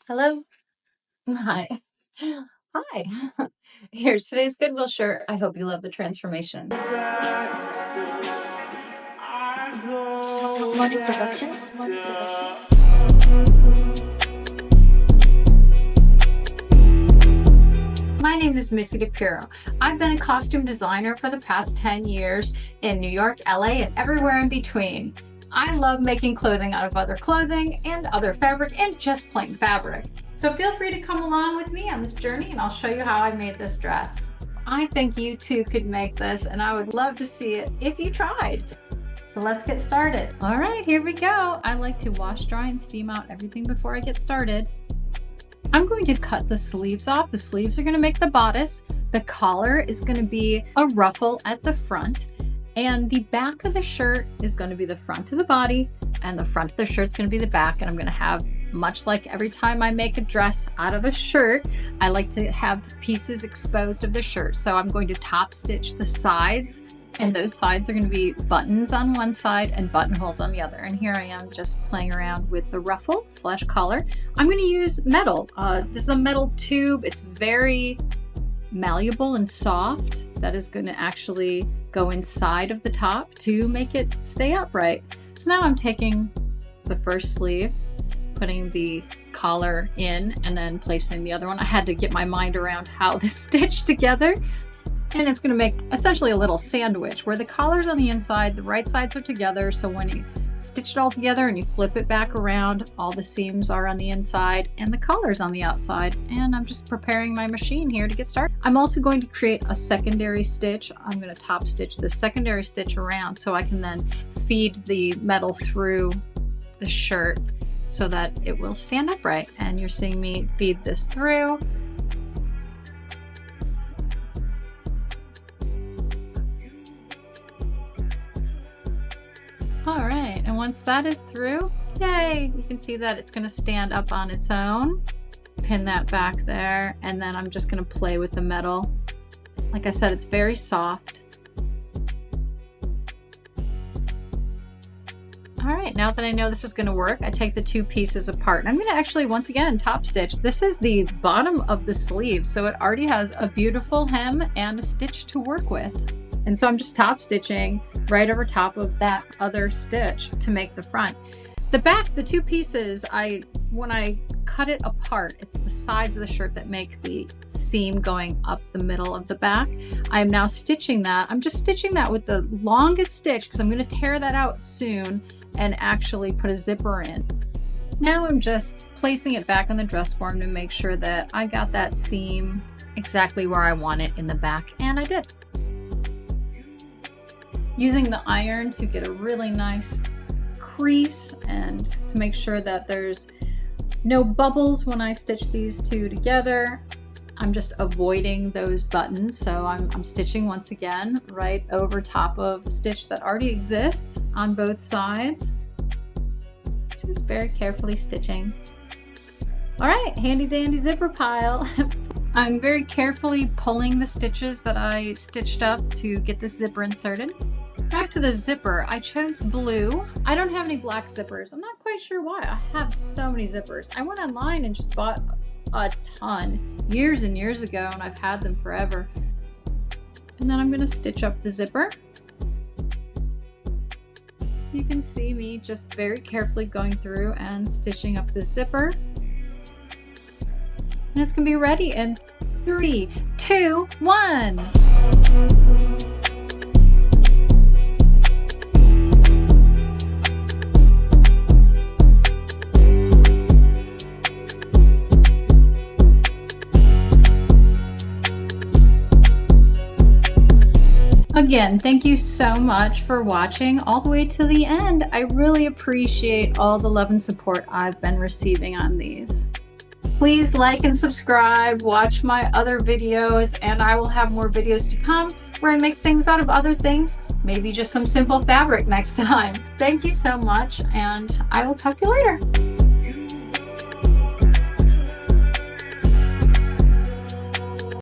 Hello. Hi. Hi. Here's today's Goodwill shirt. I hope you love the transformation. Money Productions. My name is Missy DePiro. I've been a costume designer for the past 10 years in New York, LA, and everywhere in between. I love making clothing out of other clothing and other fabric and just plain fabric. So feel free to come along with me on this journey and I'll show you how I made this dress. I think you too could make this and I would love to see it if you tried. So let's get started. All right, here we go. I like to wash, dry, and steam out everything before I get started. I'm going to cut the sleeves off. The sleeves are going to make the bodice. The collar is going to be a ruffle at the front. And the back of the shirt is going to be the front of the body. And the front of the shirt is going to be the back. And I'm going to have, much like every time I make a dress out of a shirt, I like to have pieces exposed of the shirt. So I'm going to top stitch the sides. And those sides are going to be buttons on one side and buttonholes on the other. And here I am just playing around with the ruffle / collar. I'm going to use metal. This is a metal tube. It's very malleable and soft. That is going to actually go inside of the top to make it stay upright. So now I'm taking the first sleeve, putting the collar in, and then placing the other one. I had to get my mind around how this stitched together. And it's going to make essentially a little sandwich where the collar's on the inside, the right sides are together. So when you stitch it all together and you flip it back around, all the seams are on the inside and the collar's on the outside. And I'm just preparing my machine here to get started. I'm also going to create a secondary stitch. I'm going to top stitch the secondary stitch around so I can then feed the metal through the shirt so that it will stand upright. And you're seeing me feed this through. All right, and once that is through, yay, you can see that it's going to stand up on its own. Pin that back there, and then I'm just going to play with the metal. Like I said, it's very soft. All right, now that I know this is going to work, I take the two pieces apart. And I'm going to actually, once again, top stitch. This is the bottom of the sleeve, so it already has a beautiful hem and a stitch to work with. And so I'm just top stitching right over top of that other stitch to make the front. The back, the two pieces, when I cut it apart, it's the sides of the shirt that make the seam going up the middle of the back. I am now stitching that. I'm just stitching that with the longest stitch because I'm going to tear that out soon and actually put a zipper in. Now I'm just placing it back on the dress form to make sure that I got that seam exactly where I want it in the back, and I did. Using the iron to get a really nice crease and to make sure that there's no bubbles when I stitch these two together. I'm just avoiding those buttons, so I'm stitching once again right over top of a stitch that already exists on both sides. Just very carefully stitching. All right, handy dandy zipper pile. I'm very carefully pulling the stitches that I stitched up to get this zipper inserted. Back to the zipper, I chose blue. I don't have any black zippers. I'm not quite sure why. I have so many zippers. I went online and just bought a ton years and years ago, and I've had them forever. And then I'm going to stitch up the zipper. You can see me just very carefully going through and stitching up the zipper. And it's going to be ready in 3, 2, 1. Again, thank you so much for watching all the way to the end. I really appreciate all the love and support I've been receiving on these. Please like and subscribe, watch my other videos, and I will have more videos to come where I make things out of other things, maybe just some simple fabric next time. Thank you so much, and I will talk to you later.